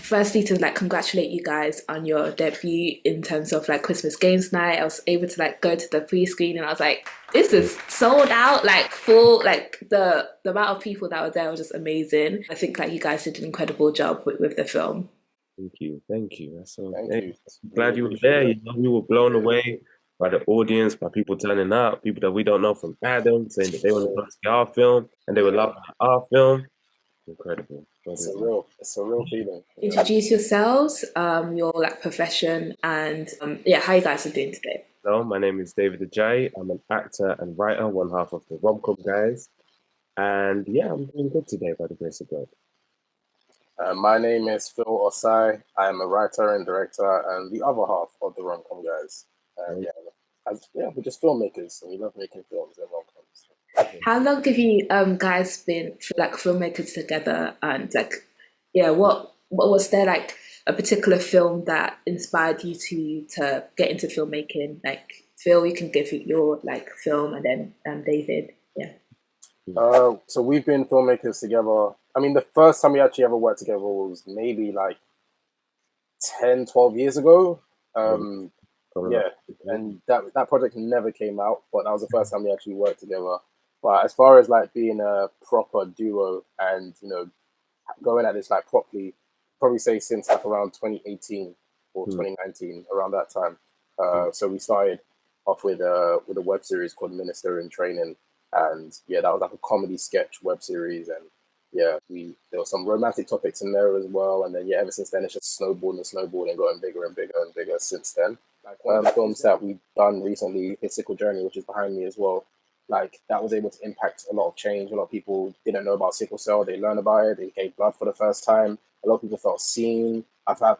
firstly to like congratulate you guys on your debut in terms of like Christmas games night. I was able to like go to the pre-screen and I was like, this is sold out, like full, like the amount of people that were there was just amazing. I think like you guys did an incredible job with the film. Thank you, thank you. That's so. Thank Hey, you. Really glad you were appreciate there. it. We were blown away by the audience, by people turning up, people that we don't know from Adam saying that they want to go see our film and they were Yeah, laughing at our film. Incredible, incredible. it's a real feeling. Yeah. Introduce yourselves, your like profession, and yeah, how you guys are doing today. So, my name is David Ajayi. I'm an actor and writer, one half of the RomCom guys, and yeah, I'm doing good today by the grace of God. My name is Phil Ossai. I am a writer and director and the other half of the RomCom guys. Um, Yeah, we're just filmmakers and we love making films and rom-coms. How long have you guys been like filmmakers together? And like, yeah, what was there like a particular film that inspired you to get into filmmaking? Like, Phil, you can give your like film, and then David, yeah. So we've been filmmakers together. I mean, the first time we actually ever worked together was maybe like 10, 12 years ago. um, Um, coming up. yeah, and that project never came out, but that was the first time we actually worked together. But as far as like being a proper duo and going at this like properly, probably say since like around 2018 or Mm, 2019, around that time. mm, So we started off with a web series called Minister in Training, and yeah, that was like a comedy sketch web series, and yeah, we there were some romantic topics in there as well, and then yeah, ever since then it's just snowballed and snowballed and gotten bigger and bigger and bigger since then. Like one of the films that we've done recently, His Sickle Journey, which is behind me as well, like that was able to impact a lot of change. A lot of people didn't know about sickle cell. They learned about it. They gave blood for the first time. A lot of people felt seen.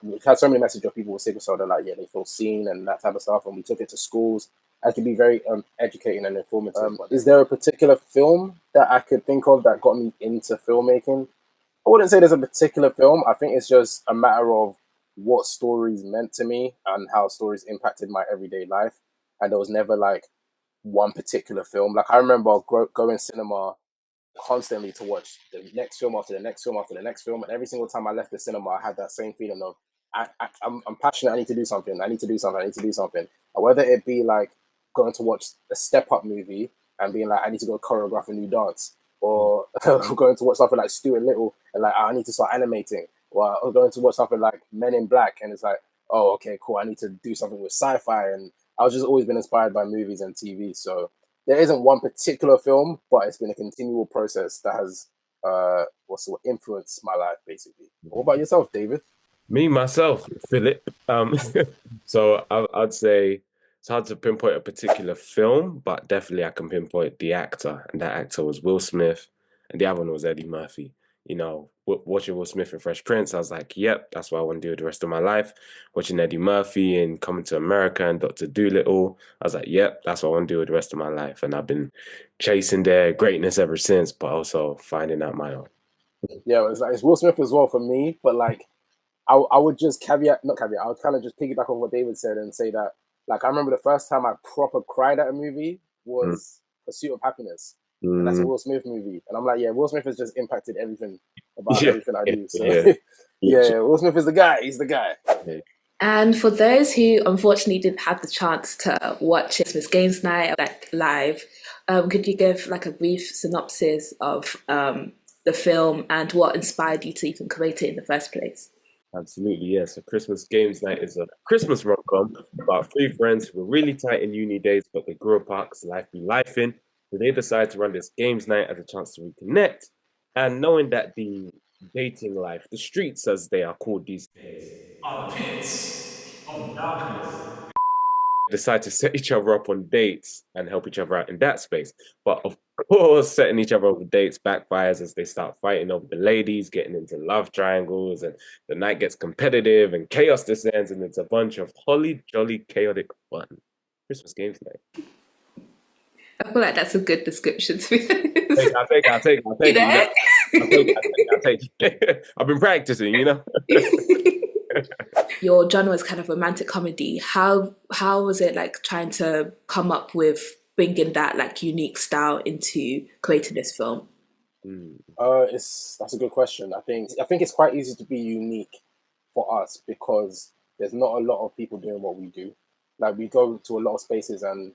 We've had so many messages of people with sickle cell that like, yeah, they feel seen and that type of stuff. And we took it to schools. It can be very educating and informative. Is there a particular film that I could think of that got me into filmmaking? I wouldn't say there's a particular film. I think it's just a matter of what stories meant to me and how stories impacted my everyday life. And there was never like one particular film. Like I remember going cinema constantly to watch the next film after the next film after the next film, and every single time I left the cinema, I had that same feeling of I'm passionate. I need to do something. I need to do something. I need to do something. And whether it be like going to watch a Step Up movie and being like, I need to go choreograph a new dance, mm. or going to watch something like Stuart Little and like I need to start animating, or going to watch something like Men in Black and it's like, oh, okay, cool. I need to do something with sci-fi, and I was just always been inspired by movies and TV. So there isn't one particular film, but it's been a continual process that has what's the word, influenced my life basically. What about yourself, David? Me, myself, Philip. So I'd say it's hard to pinpoint a particular film, but definitely I can pinpoint the actor, and that actor was Will Smith, and the other one was Eddie Murphy. Watching Will Smith in Fresh Prince, I was like, yep, that's what I want to do the rest of my life. Watching Eddie Murphy in Coming to America and Doctor Dolittle, I was like, yep, that's what I want to do the rest of my life. And I've been chasing their greatness ever since, but also finding out my own. Yeah, it's like it's Will Smith as well for me, but like I would just caveat, not caveat, I would kind of just piggyback on what David said and say that, like, I remember the first time I proper cried at a movie Mm, was Pursuit of Happiness. And that's a mm, Will Smith movie. And I'm like, yeah, Will Smith has just impacted everything about yeah, everything I yeah, do. So, yeah. yeah, Will Smith is the guy. He's the guy. Literally. And for those who unfortunately didn't have the chance to watch Christmas Games Night like live, could you give like a brief synopsis of the film and what inspired you to even create it in the first place? Absolutely, yes. So Christmas Games Night is a Christmas rom-com about three friends who were really tight in uni days, but they grew apart because life be life in. So they decide to run this games night as a chance to reconnect. And knowing that the dating life, the streets as they are called these days, are the pits of darkness, decide to set each other up on dates and help each other out in that space. But of course, setting each other up on dates backfires as they start fighting over the ladies, getting into love triangles, and the night gets competitive and chaos descends, and it's a bunch of holly jolly chaotic fun. Christmas games night. I feel like that's a good description to be honest. I'll You take it. know? I'll take it. I've been practicing. Your genre is kind of romantic comedy. How was it like trying to come up with bringing that like unique style into creating this film? Mm, It's That's a good question. I think it's quite easy to be unique for us because there's not a lot of people doing what we do. Like we go to a lot of spaces, and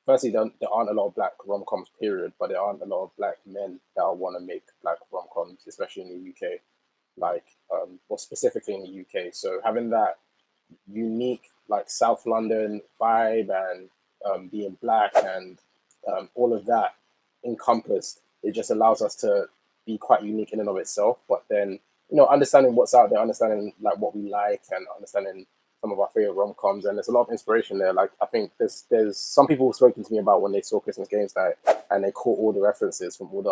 firstly, there aren't a lot of black rom coms, period, but there aren't a lot of black men that want to make black rom coms, especially in the UK, like, or specifically in the UK. So having that unique, like, South London vibe and being black and all of that encompassed, it just allows us to be quite unique in and of itself. But then, understanding what's out there, understanding like what we like, and understanding some of our favorite rom coms, and there's a lot of inspiration there. Like I think there's some people who've spoken to me about when they saw Christmas Games Night and they caught all the references from all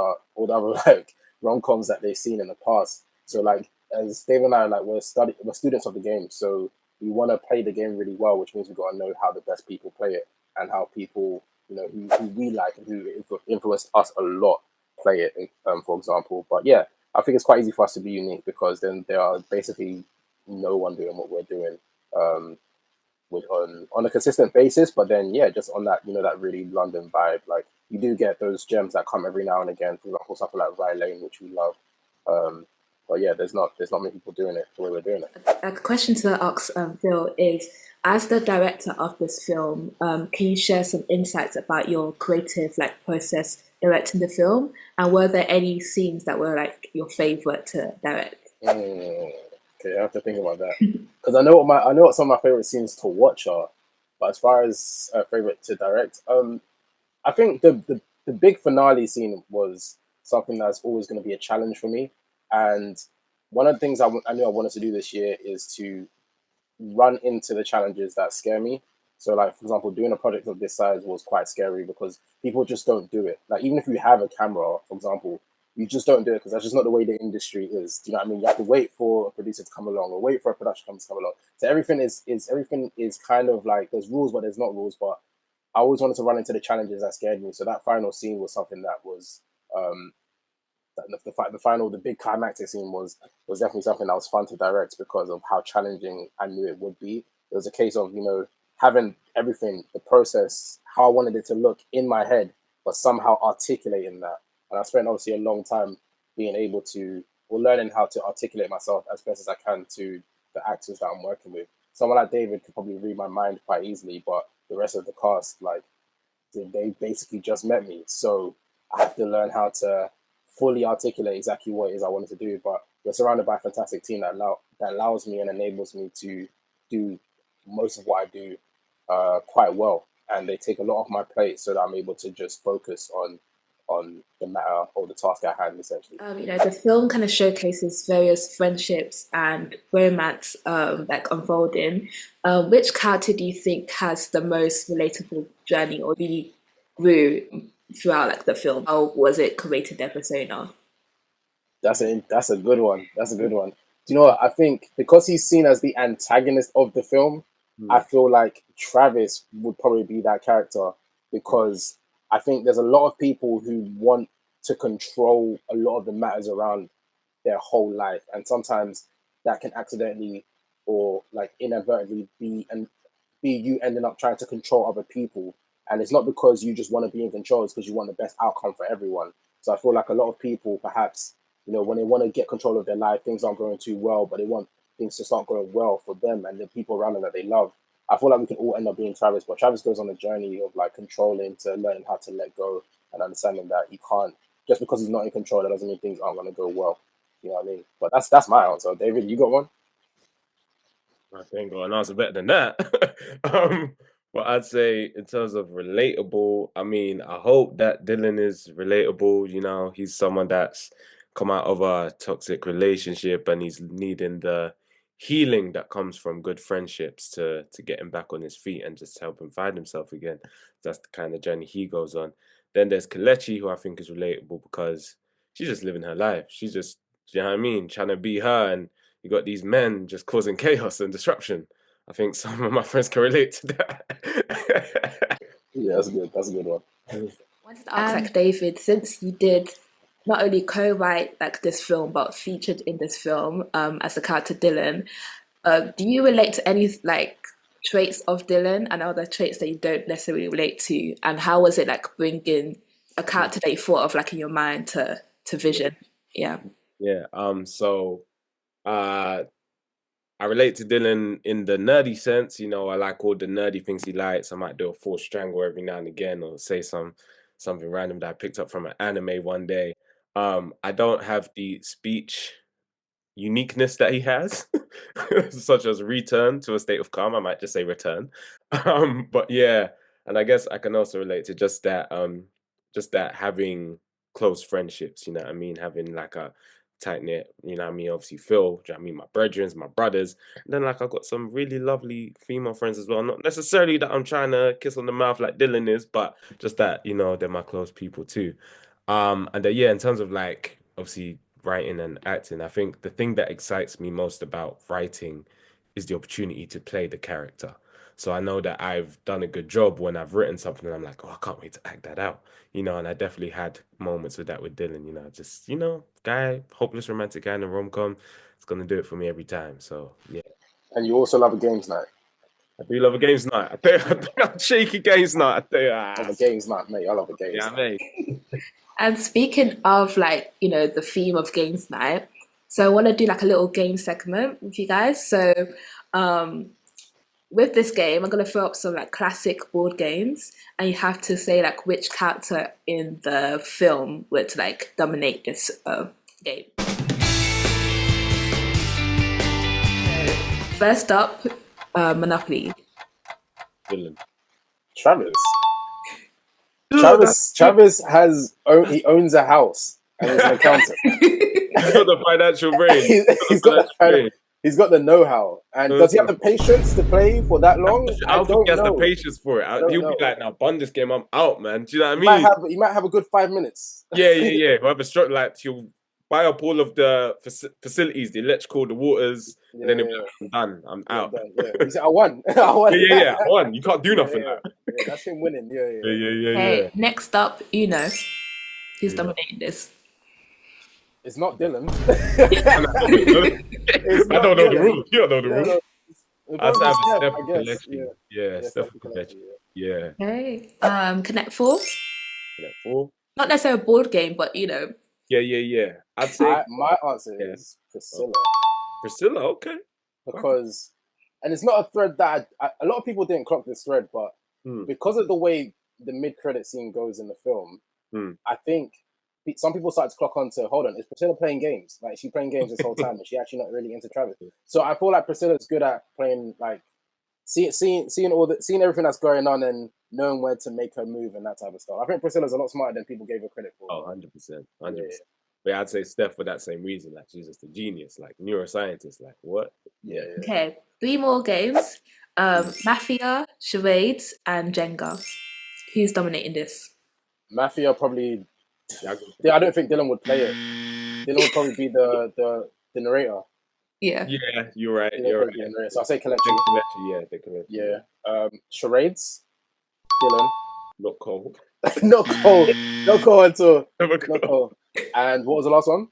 the other like rom coms that they've seen in the past. So like as Dave and I, like we're students of the game, so we want to play the game really well, which means we've got to know how the best people play it and how people, who we like and who influenced us a lot play it, for example. But yeah, I think it's quite easy for us to be unique because then there are basically no one doing what we're doing, um, on a consistent basis. But then yeah, just on that, that really London vibe. Like you do get those gems that come every now and again. For example, something like Rye Lane, which we love. Um, but yeah, there's not many people doing it the way we're doing it. A question to ask Phil is, as the director of this film, can you share some insights about your creative like process directing the film? And were there any scenes that were like your favorite to direct? Okay, I have to think about that because I know what some of my favorite scenes to watch are, but as far as favorite to direct, I think the big finale scene was something that's always going to be a challenge for me. And one of the things I knew I wanted to do this year is to run into the challenges that scare me. So, like for example, doing a project of this size was quite scary because people just don't do it. Like even if you have a camera, for example, you just don't do it because that's just not the way the industry is. Do you know what I mean? You have to wait for a producer to come along or wait for a production company to come along. So everything is kind of like there's rules, but there's not rules. But I always wanted to run into the challenges that scared me. So that final scene was something that was um, the big climactic scene was definitely something that was fun to direct because of how challenging I knew it would be. It was a case of having everything, the process, how I wanted it to look in my head, but somehow articulating that. And I spent obviously a long time being able to, or learning how to articulate myself as best as I can to the actors that I'm working with. Someone like David could probably read my mind quite easily, but the rest of the cast, like, they basically just met me. So I have to learn how to fully articulate exactly what it is I wanted to do. But we're surrounded by a fantastic team that allows me and enables me to do most of what I do quite well. And they take a lot off my plate so that I'm able to just focus on the matter or the task at hand, essentially. The film kind of showcases various friendships and romance like unfolding. Which character do you think has the most relatable journey or really grew throughout like the film? How was it created their persona? That's a good one. That's a good one. Do you know what? I think because he's seen as the antagonist of the film, I Hmm. feel like Travis would probably be that character because I think there's a lot of people who want to control a lot of the matters around their whole life, and sometimes that can accidentally or like inadvertently be you ending up trying to control other people. And it's not because you just want to be in control, it's because you want the best outcome for everyone. So I feel like a lot of people perhaps, when they want to get control of their life, things aren't going too well, but they want things to start going well for them and the people around them that they love. I feel like we can all end up being Travis, but Travis goes on a journey of like controlling to learning how to let go and understanding that he can't, just because he's not in control, that doesn't mean things aren't going to go well. You know what I mean? But that's my answer. David, you got one? I think got an answer better than that. But I'd say in terms of relatable, I mean, I hope that Dylan is relatable. He's someone that's come out of a toxic relationship and he's needing the healing that comes from good friendships to get him back on his feet and just help him find himself again. That's the kind of journey he goes on. Then there's Kalechi, who I think is relatable because she's just living her life. She's just, you know what I mean, trying to be her, and you got these men just causing chaos and disruption. I think some of my friends can relate to that. Yeah, that's good. That's a good one. I wanted to ask like David, since you did not only co-write like this film but featured in this film as the character Dylan, do you relate to any like traits of Dylan and other traits that you don't necessarily relate to? And how was it like bringing a character that you thought of like in your mind to Yeah, vision? Yeah. yeah. So uh I relate to Dylan in the nerdy sense. You know, I like all the nerdy things he likes. I might do a full strangle every now and again, or say something random that I picked up from an anime one day. I don't have the speech uniqueness that he has, such as return to a state of calm. I might just say return. But yeah, and I guess I can also relate to just that having close friendships, you know what I mean? Having like a tight knit, you know what I mean? Obviously Phil, do you know what I mean? My brethrens, my brothers. And then like I've got some really lovely female friends as well. Not necessarily that I'm trying to kiss on the mouth like Dylan is, but just that, you know, they're my close people too. And then yeah, in terms of like obviously writing and acting, I think the thing that excites me most about writing is the opportunity to play the character. So I know that I've done a good job when I've written something and I'm like, oh, I can't wait to act that out. You know, and I definitely had moments with that with Dylan, you know, just, you know, guy, hopeless romantic guy in a rom-com. It's gonna do it for me every time. So yeah. And you also love a games night. I do love a games night. I tell you, I think I'm shaky games night. I tell you, I love a games night, mate. I love a games yeah, night. mate. And speaking of like, you know, the theme of games night, so I want to do like a little game segment with you guys. So um, with this game, I'm gonna throw up some like classic board games, and you have to say like which character in the film would like dominate this game. First up, Monopoly. Dylan. Travis. Dude, that's Travis he owns a house and he's an accountant. he's got the financial brain. He's got the know-how. And does he have the patience to play for that long? I don't think he has the know. patience for it. He'll be like, "Now, bun this game. I'm out, man." Do you know what I mean? He might have a good 5 minutes. Yeah. He'll have a struggle. Like he'll buy up all of the facilities, the electrical, the waters, and then he'll be like, "I'm done. I'm out." Done, yeah. He said, "I won. I won." I won. You can't do nothing now. Yeah, that's him winning. Yeah. Okay, next up, who's dominating this? It's not Dylan. I don't know the rules. You don't know the rules. I'd have Steph, Steph Kelechi. Yeah, Steph Kelechi. Yeah. Okay. Connect Four. Connect Four. Not necessarily a board game, but you know. Yeah. I'd say my answer is Priscilla. Priscilla, okay. Because, and it's not a thread that a lot of people didn't clock this thread, but because of the way the mid-credit scene goes in the film, I think some people started to clock on to, hold on, is Priscilla playing games? Like, she playing games this whole time, and she actually not really into Travis. So I feel like Priscilla's good at playing, like, seeing everything that's going on and knowing where to make her move and that type of stuff. I think Priscilla's a lot smarter than people gave her credit for. Oh, 100%. 100%. But I'd say Steph for that same reason. Like, she's just a genius, like, neuroscientist. Like, what? Yeah. Okay, 3 more games. Mafia, Charades, and Jenga. Who's dominating this? Mafia probably... I don't think Dylan would play it. Dylan would probably be the narrator. Yeah, you're right. You're right. So I'll say Kelechi. The Kelechi. Yeah. Charades, Dylan. Not cold. Not cold at all. Not cold. And what was the last one?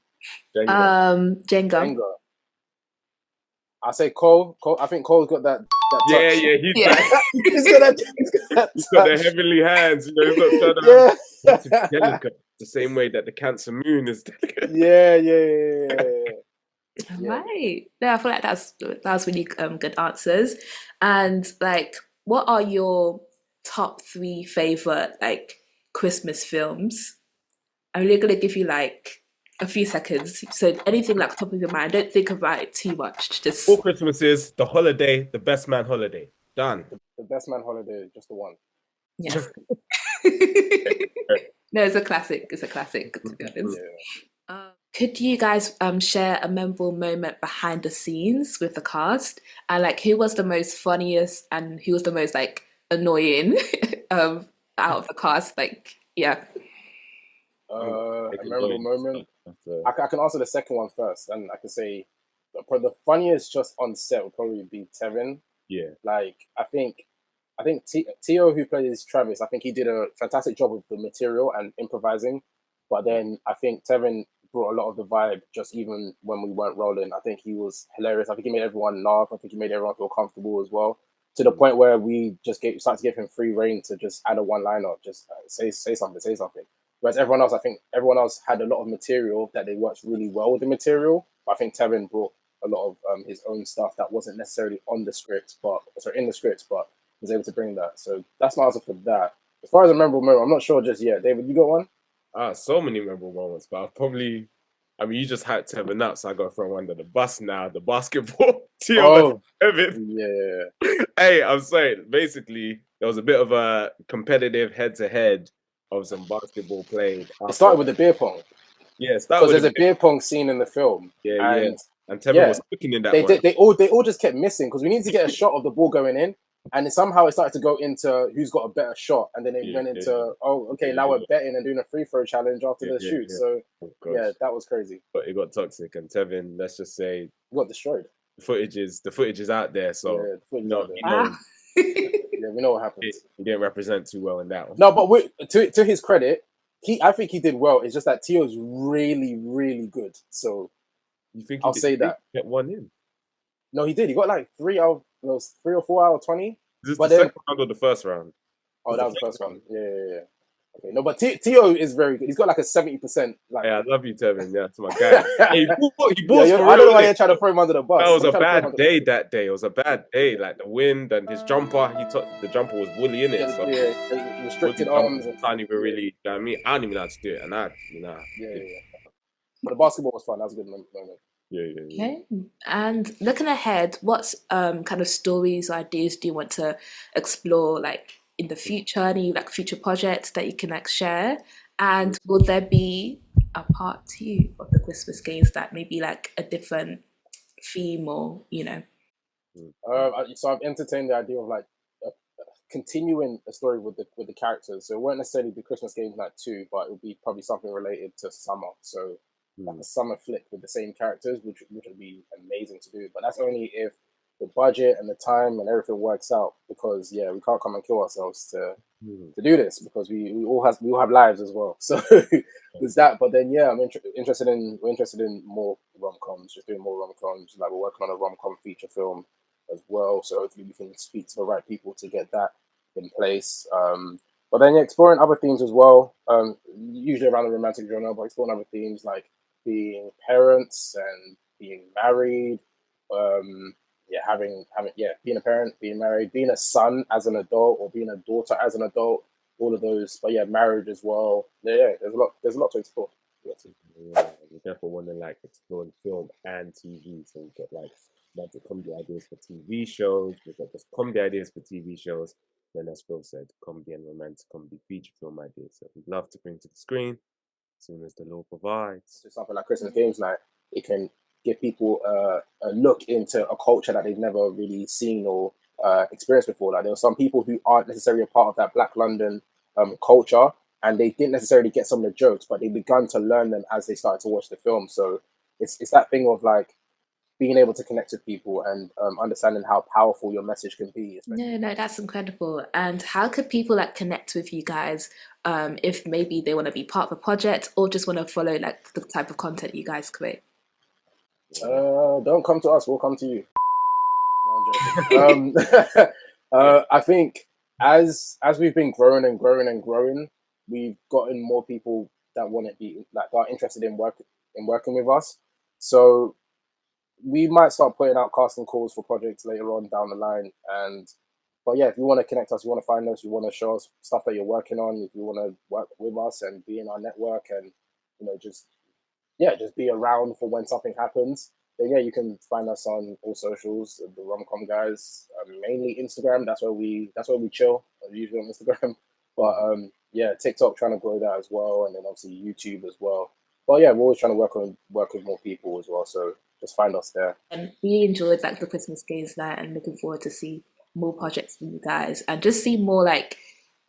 Jenga. I say Cole. I think Cole's got that touch. Yeah. He's got that. He's got the heavenly hands. You know, he's got that. Delicate. The same way that the Cancer Moon is delicate. Yeah. Right. Yeah, I feel like that's really good answers. And like, what are your top 3 favorite like Christmas films? I'm really gonna give you like a few seconds. So anything like top of your mind, don't think about it too much. Just 4 Christmases, The Holiday, The Best Man Holiday. Done. The Best Man Holiday, just the one. Yeah. No, it's a classic. It's a classic, to be honest. Yeah. Could you guys share a memorable moment behind the scenes with the cast, and like who was the most funniest and who was the most like annoying out of the cast? Like, yeah. A memorable moment. I can answer the second one first, and I can say the funniest just on set would probably be Tevin. Yeah. Like I think Tio, who plays Travis, I think he did a fantastic job with the material and improvising. But then I think Tevin brought a lot of the vibe, just even when we weren't rolling. I think he was hilarious. I think he made everyone laugh. I think he made everyone feel comfortable as well. To the point where we just started to give him free reign to just add a one-liner, just say something. Whereas everyone else, I think everyone else had a lot of material that they worked really well with the material. But I think Tevin brought a lot of his own stuff that wasn't necessarily on the script, but in the script, but was able to bring that. So that's my answer for that. As far as a memorable moment, I'm not sure just yet. David, you got one? So many memorable moments, but I'll probably. I mean, you just had to have a nut, so I got to throw one under the bus now. The basketball. Oh, Evan. yeah. Hey, I'm sorry. Basically, there was a bit of a competitive head-to-head of some basketball played. It started with the beer pong. Yeah, start Because with there's a beer pong scene in the film. Yeah, and And Tevin was cooking in that one. They all just kept missing because we needed to get a shot of the ball going in, and somehow it started to go into who's got a better shot, and then it went into now we're betting and doing a free throw challenge after the shoot. So that was crazy. But it got toxic, and Tevin, let's just say, got destroyed. The footage is out there, so the footage out there. Yeah, we know what happened. He didn't represent too well in that one. No, but to his credit, I think he did well. It's just that Tio's really, really good. So you think I'll say that get one in? No, he did. He got like 3 or 4 out of 20. Is this the second round or the first round? Oh, that was the first round. Yeah. Okay, no, but Tio is very good. He's got like a 70%. Like, yeah, I love you, Tevin. Yeah, that's my guy. He balls I don't know why you're trying to throw him under the bus. That was a bad day that day. It was a bad day. Like the wind and his jumper. The jumper was woolly in it. So restricted arms. Can't even really. You know what I mean, I don't even know how to do it, and Yeah. But the basketball was fun. That was a good moment. Yeah. Okay. And looking ahead, what kind of stories or ideas do you want to explore, like in the future? Any like future projects that you can like share? And will there be a part 2 of the Christmas games that maybe like a different theme or So I've entertained the idea of like continuing a story with the characters. So it won't necessarily be Christmas Games Night 2, but it will be probably something related to summer. So like a summer flick with the same characters, which would be amazing to do. But that's only if the budget and the time and everything works out. Because we can't come and kill ourselves to do this, because we all have lives as well. So there's that. But then we're interested in more rom-coms, just doing more rom-coms. Like we're working on a rom-com feature film as well. So hopefully we can speak to the right people to get that in place. But then exploring other themes as well. Usually around the romantic genre, but exploring other themes like being parents and being married. Being a parent, being married, being a son as an adult, or being a daughter as an adult. All of those, but marriage as well. There's a lot to explore. We definitely want to like explore film and TV. So we've got like comedy ideas for TV shows. We've got just comedy ideas for TV shows. Then, as Phil said, comedy and romantic comedy feature film ideas that we'd love to bring to the screen as soon as the law provides. So something like Christmas Games Night, it can give people a look into a culture that they've never really seen or experienced before. Like there are some people who aren't necessarily a part of that Black London culture, and they didn't necessarily get some of the jokes, but they began to learn them as they started to watch the film. So it's that thing of like being able to connect with people and understanding how powerful your message can be. No, that's incredible. And how could people like connect with you guys if maybe they want to be part of a project or just want to follow like the type of content you guys create? Don't come to us, we'll come to you. No, I'm joking. I think as we've been growing and growing and growing, we've gotten more people that want to be like that are interested in working with us. So we might start putting out casting calls for projects later on down the line. But if you want to connect us, you want to find us, you want to show us stuff that you're working on, if you want to work with us and be in our network and just be around for when something happens, then you can find us on all socials, the RomCom guys, mainly Instagram. That's where we chill, usually on Instagram. But TikTok, trying to grow that as well, and then obviously YouTube as well. But we're always trying to work with more people as well. So just find us there. And really enjoyed like the Christmas Games Night, and looking forward to see more projects from you guys and just see more like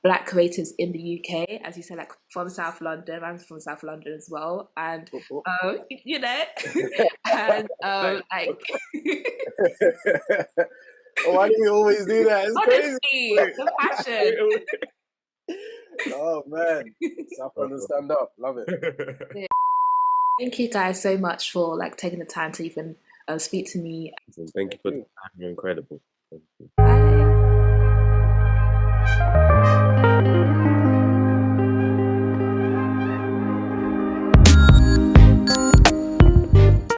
Black creators in the UK, as you said, like from South London. I'm from South London as well, and and like. Why do we always do that? It's honestly, crazy. The passion. Oh man, South London, stand up, love it. Yeah. Thank you guys so much for like taking the time to even speak to me. Thank you for the time. You're incredible. Thank you. Bye.